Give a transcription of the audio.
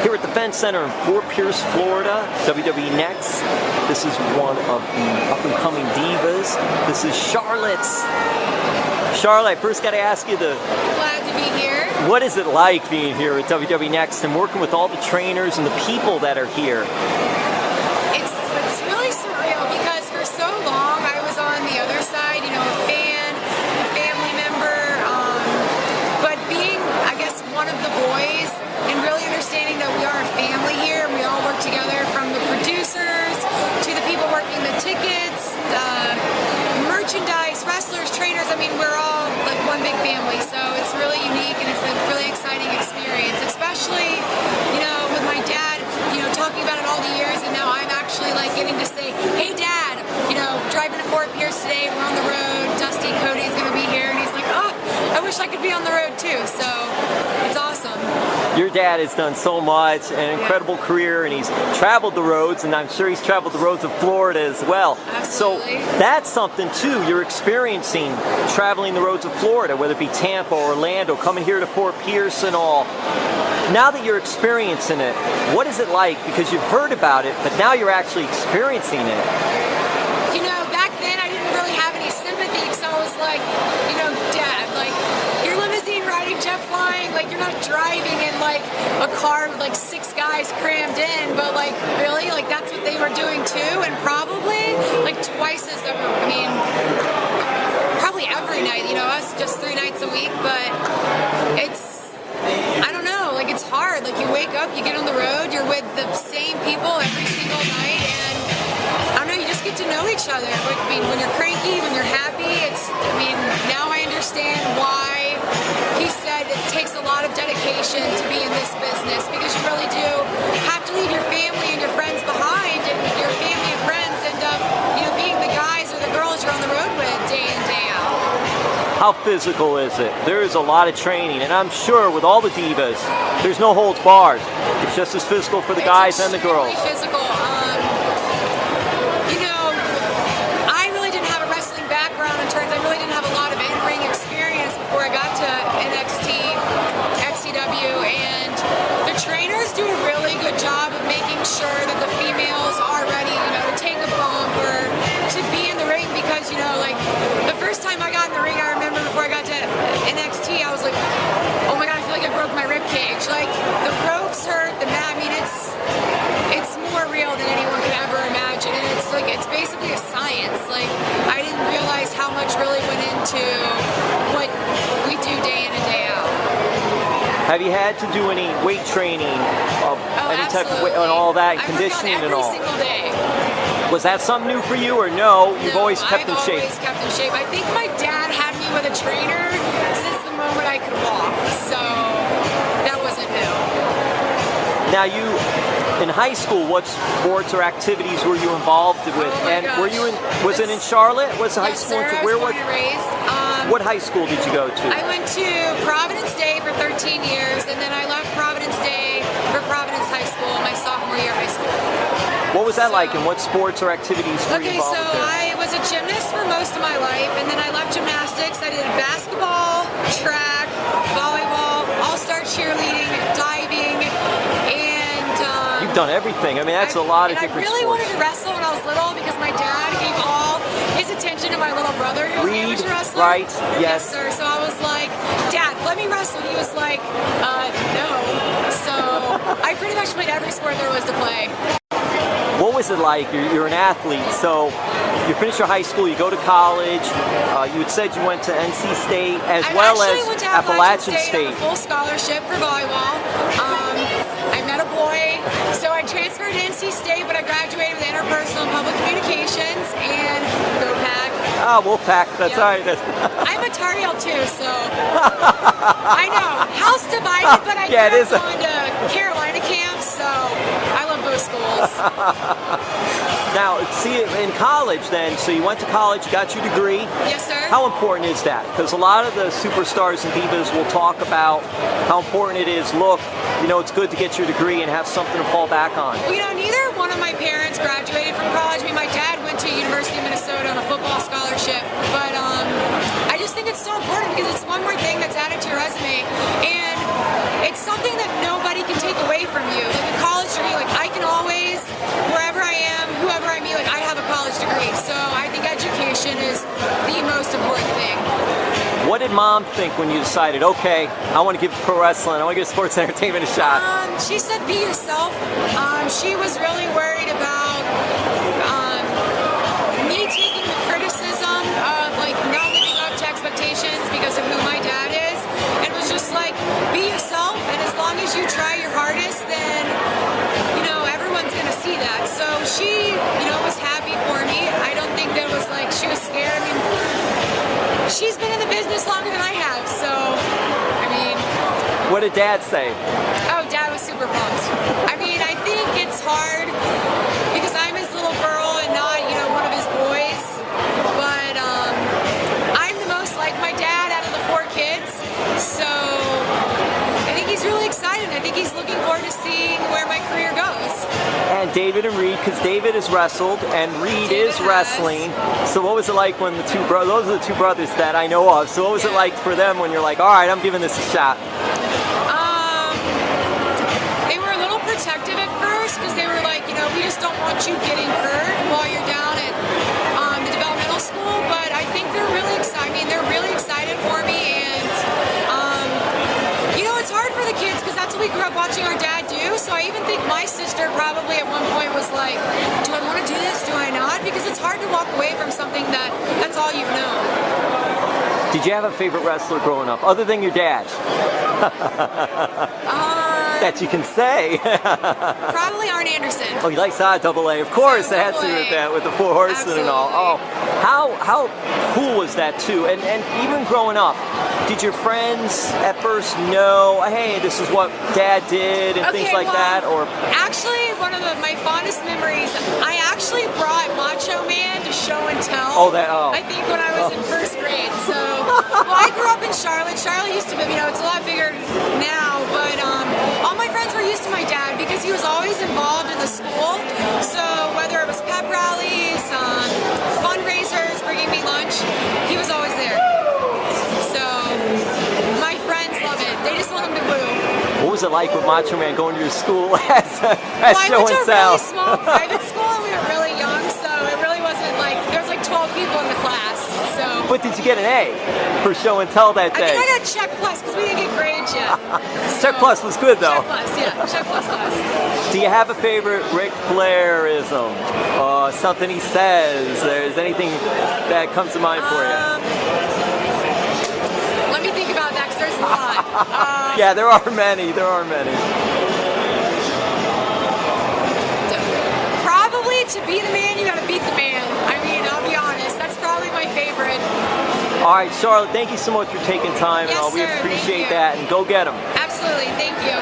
Here at the Fence Center in Fort Pierce, Florida, WWE NXT. This is one of the up-and-coming divas. This is Charlotte. Charlotte, first got to ask you Glad to be here. what is it like being here at WWE NXT and working with all the trainers and the people that are here? It's really surreal because for so long I was on the other side, a fan, a family member, but being, I guess, one of the boys and really understanding that we are a family here and we all work together, from the producers to the people working the tickets, merchandise, wrestlers, trainers. I mean, we're all like one big family, so it's really unique and it's a really exciting experience, especially, with my dad, talking about it all the years, and now I'm actually like getting to say, hey Dad, driving to Fort Pierce today, we're on the road, Dusty Cody's going to be here, and he's like, oh, I wish I could be on the road too, so it's awesome. Your dad has done so much, an incredible career, and he's traveled the roads, and I'm sure he's traveled the roads of Florida as well. Absolutely. So that's something too, you're experiencing traveling the roads of Florida, whether it be Tampa or Orlando, coming here to Fort Pierce and all. Now that you're experiencing it, what is it like? Because you've heard about it, but now you're actually experiencing it. Back then I didn't really have any sympathy, because I was like, Dad, like, you're limousine riding, jet flying, like, you're not driving in like a car with like 6 guys crammed in, but like, really, like, that's what they were doing too, and probably like twice as ever. I mean, probably every night, us just 3 nights a week, but I don't know, like, it's hard. Like, you wake up, you get on the road, you're with the same people every single night, and I don't know, you just get to know each other. I mean, when you're cranky, when you're happy, now I understand why he said it takes a lot of dedication to be in this business, because you really do have to leave your family and your friends behind, and your family and friends end up, being the guys or the girls you're on the road with day in, day out. How physical is it? There is a lot of training, and I'm sure with all the divas, there's no holds barred. It's just as physical for the guys and the girls. It's physical. I really didn't have a wrestling background in terms. I really didn't have a lot of in-ring experience before I got to NXT, XCW, and the trainers do a really good job of making sure that the females are ready, to take a bump or to be in the ring, because, like, the first time I got in the ring, I remember before I got to NXT, I was like, oh my God, I feel like I broke my rib cage. Like, the ropes hurt, I mean, it's more real than anyone could ever imagine, and it's basically a science. Like, I didn't realize how much really went into what we do day in and day out. Have you had to do any weight training of any type of weight and all that, conditioning and all? Every single day. Was that something new for you, or no? You've always kept in shape? I've always kept in shape. I think my dad had me with a trainer since the moment I could walk, so that wasn't new. Now, in high school, what sports or activities were you involved with? Was it in Charlotte? Was high school? Yes, sir. I was born and raised. What high school did you go to? I went to Providence Day for 13 years, and then I left Providence Day for Providence High School my sophomore year of high school. What was that like, and what sports or activities were you involved with? I was a gymnast for most of my life, and then I left gymnastics. I did basketball, track, volleyball, all-star cheerleading, diving, and you've done everything. I mean, that's a lot of different sports. I really wanted to wrestle when I was little, because my dad gave all his attention to my little brother, who was an amateur wrestler. Right, yes. Sir. So I was like, Dad, let me wrestle. He was like, no. So I pretty much played every sport there was to play. What was it like? You're an athlete, so you finish your high school, you go to college. You had said you went to NC State as well as Appalachian State. I went to full scholarship for volleyball. I met a boy, so I transferred to NC State, but I graduated with interpersonal and public communications, and go Pack. Oh, Wolfpack, that's all right. I'm a Tar Heel too, so I know, house divided, but I grew up going to Carolina camps, so I love both schools. Now, see, in college then, so you went to college, you got your degree. Yes, sir. How important is that? Because a lot of the superstars and divas will talk about how important it is. Look, it's good to get your degree and have something to fall back on. Well, neither one of my parents graduated from college. I mean, my dad went to University of Minnesota on a football scholarship, but I just think it's so important, because it's one more thing that's added to your resume, and it's something that nobody can take away from you. did Mom think when you decided, okay, I want to give pro wrestling, I want to give sports entertainment a shot? She said, be yourself. She was really worried about me taking the criticism of like not living up to expectations because of who my dad is, and was just like, be yourself, and as long as you try your hardest, then everyone's gonna see that. So she, was happy for me. I don't think that was like she was scared. I mean, she's been in the business longer than I have, so I mean. What did Dad say? Oh, Dad was super pumped. I mean, I think it's hard because I'm his little girl and not, one of his boys. But I'm the most like my dad out of the 4 kids, so I think he's really excited. I think he's looking forward to seeing where my career goes. And David and Reed, because David has wrestled and Reed is wrestling. So what was it like when the two brothers, those are the 2 brothers that I know of, so what was it like for them when you're like, all right, I'm giving this a shot? They were a little protective at first because they were like, we just don't want you getting hurt while you're down at the developmental school, but I think they're really excited. I mean, they're really excited for me, and it's hard for the kids because that's what we grew up watching our dad do. So I even think my sister probably at one point was like, do I want to do this? Do I not? Because it's hard to walk away from something that's all you've known. Did you have a favorite wrestler growing up, other than your dad? That you can say. Probably Arn Anderson. Oh, he likes AA. Of course, it has to do with that, with the 4 horsemen and all. Oh, how cool was that too? And even growing up, did your friends at first know, hey, this is what Dad did and things like that? Or actually, one of my fondest memories, I actually brought Macho Man to show and tell. I think when I was in 1st grade. So, I grew up in Charlotte. Charlotte used to be, it's a lot bigger now, but all my friends were used to my dad because he was always involved in the school. So whether it was pep rallies, fundraisers, bringing me lunch, he was always there. So my friends love it. They just want him to woo. What was it like with Macho Man going to your school as show and tell? I went to a really small private school and we were really young, so it really wasn't like, there was like 12 people in the class. So. But did you get an A for show and tell that day? I think I got check plus because we didn't get grades yet. Check plus was good though. Check plus, yeah. Check plus class. Do you have a favorite Ric Flairism? Something he says? Is anything that comes to mind for you? Let me think about that because there's a lot. Yeah, there are many. There are many. Probably to be the man, you got to beat the man. I mean, I'll be honest. That's probably my favorite. All right, Charlotte, thank you so much for taking time. Yes, and all. We sir. appreciate that. And go get them. Absolutely. Thank you.